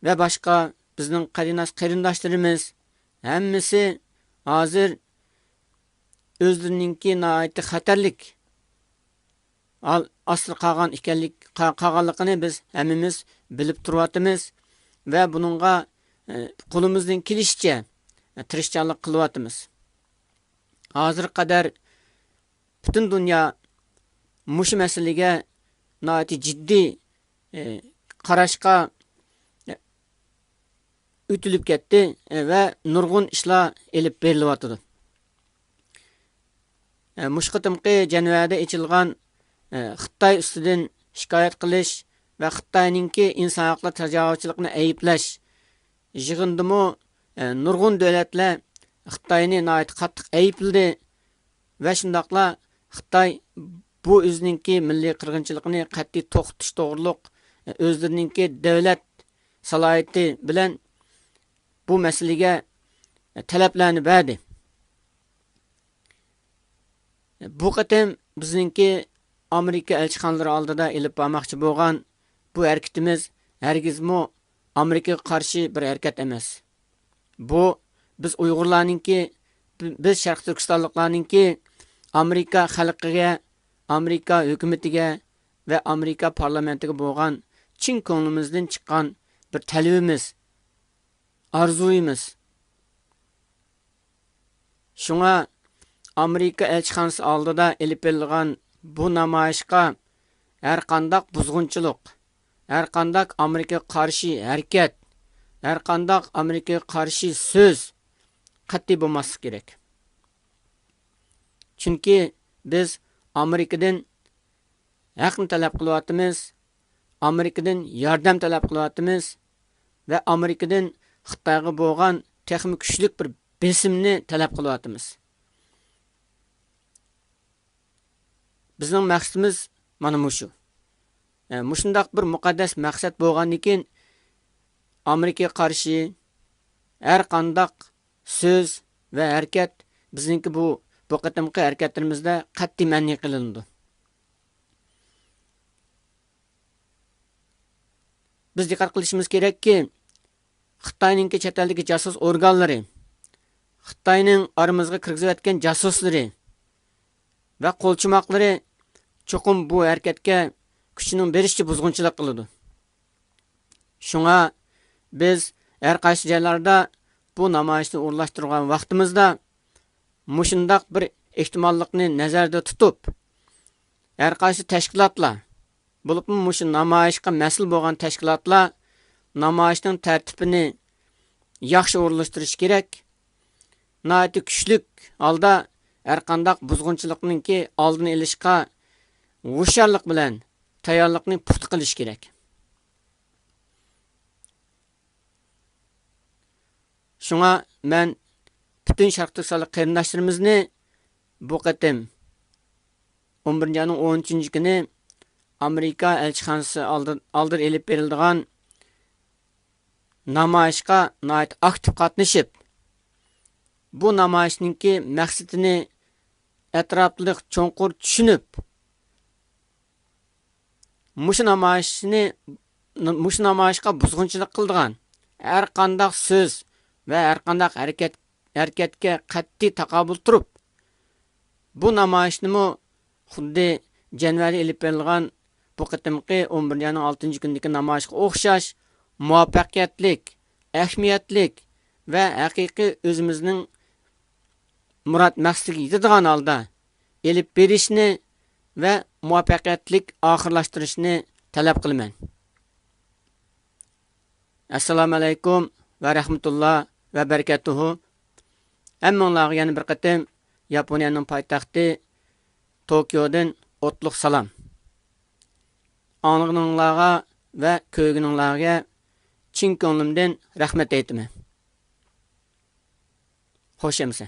ve başka bizning qarindoshlarimiz hammasi hozir o'zlarininki nihoyatda xatarlik asr qolganligini biz hammamiz bilib turyapmiz ve bununla qo'limizdan kelishicha tirishchanlik qilyapmiz. Hozir qadar butun dunyo mush masalaga nihoyat jiddiy qarashga o'tilib ketdi ve nurg'un ishlar elib berilyapti. Mush qitimqi Janvada ochilgan Xitoy ustidan shikoyat qilish ve Xitoyninki inson huquqlari tajovuzchiligini ayıplash yig'indimi nurg'un davlatlar Xitoyni nihoyat qattiq ayıpladı ve shundoqla Xitoy bu o'zininki milliy qirg'inchilikni qat'iy to'xtatish to'g'riliq o'zlarininki davlat salohiyati bilan bu masalaga talablarni berdi. Bu qatam bizninki Amerika elchixonalari oldida elib bormoqchi bo'lgan bu harakatimiz hargizmi Amerikaga qarshi bir harakat emas. Bu biz Uyg'urlarninki, biz Sharq Turkistonliklarninki Amerika xalqiga, Amerika hukumatiga ve Amerika parlamentiga bo'lgan chin ko'nglimizdan chiqqan bir talabimiz, arzuyimiz. Shunga Amerika elchixonasi oldida elib berilgan bu namoyishga har qanday buzg'unchilik, har qanday Amerikaga qarshi harakat, har qanday Amerikaga qarshi so'z qat'iy bo'lmasligi kerak. Chunki biz Amerikadan haqni talab qilyapmiz, Amerikadan yordam talab qilyapmiz ve Amerikadan Xitoyga bo'lgan texnik kuchlik bir besimni talab qilyapmiz. Bizning maqsadimiz mana mushu. Mushundaq bir muqaddas maqsad bo'lgandan keyin Amerikaga qarshi har qanday so'z ve harakat bizningki bu qatimqi harakatlarimizda qat'iy man'iy qilindi. Biz diqqat qilishimiz kerakki, Xitoyninki chet eldagi jasus organlari, Xitoyning aramizga kirgizayotgan jasuslari ve qo'lchimoqlari cho'qim bu harakatga kuchini berishga buzg'unchilik qiladi. Shunga biz har qaysi joylarda bu namoyishni o'rlashtirgan vaqtimizda mushundaq bir ehtimollikni nazarda tutib, har qaysi tashkilotlar, bo'lib mushu namoyishga mas'ul bo'lgan tashkilotlar namoyishning tartibini yaxshi o'rlashtirish kerak. Nihoyat kuchlik holda har qanday buzg'unchilikninki oldini olishga hushyorlik bilan tayyorlikni puxta qilish kerak. Shunga men bütün Sharq Turkistonlik qarindoshlarimizni bu qatim 11-ayning 10-kuni Amerika elchixonasi oldir elib berilgan namoyishga nihoyat aktiv qatnashib, bu namoyishninki maqsadini atrofliq cho'nqur tushunib, mushu namoyishga buzg'unchilik qilgan har qanday so'z ve her qanday harakatga qat'iy taqobil turib, bu namoyishni xuddi Janvada elib berilgan bu qatimqi 11-ayning 6-kunidagi namoyishga o'xshash muvaffaqiyatlik, ahamiyatlik ve haqiqiy o'zimizning murad maqsadiga yetadigan holda elib berishni ve muvaffaqiyatlik oxirlashtirishni talab qilaman. Assalomu alaykum ve rahmatulloh ve barakatuhu. Hammalarga yana bir qatim Yaponiyaning poytaxti Tokiodan o'tliq salom. Anlıqlarga ve köygünlərə chin ko'nglimdan rahmat aytaman. Xo'sh emsa.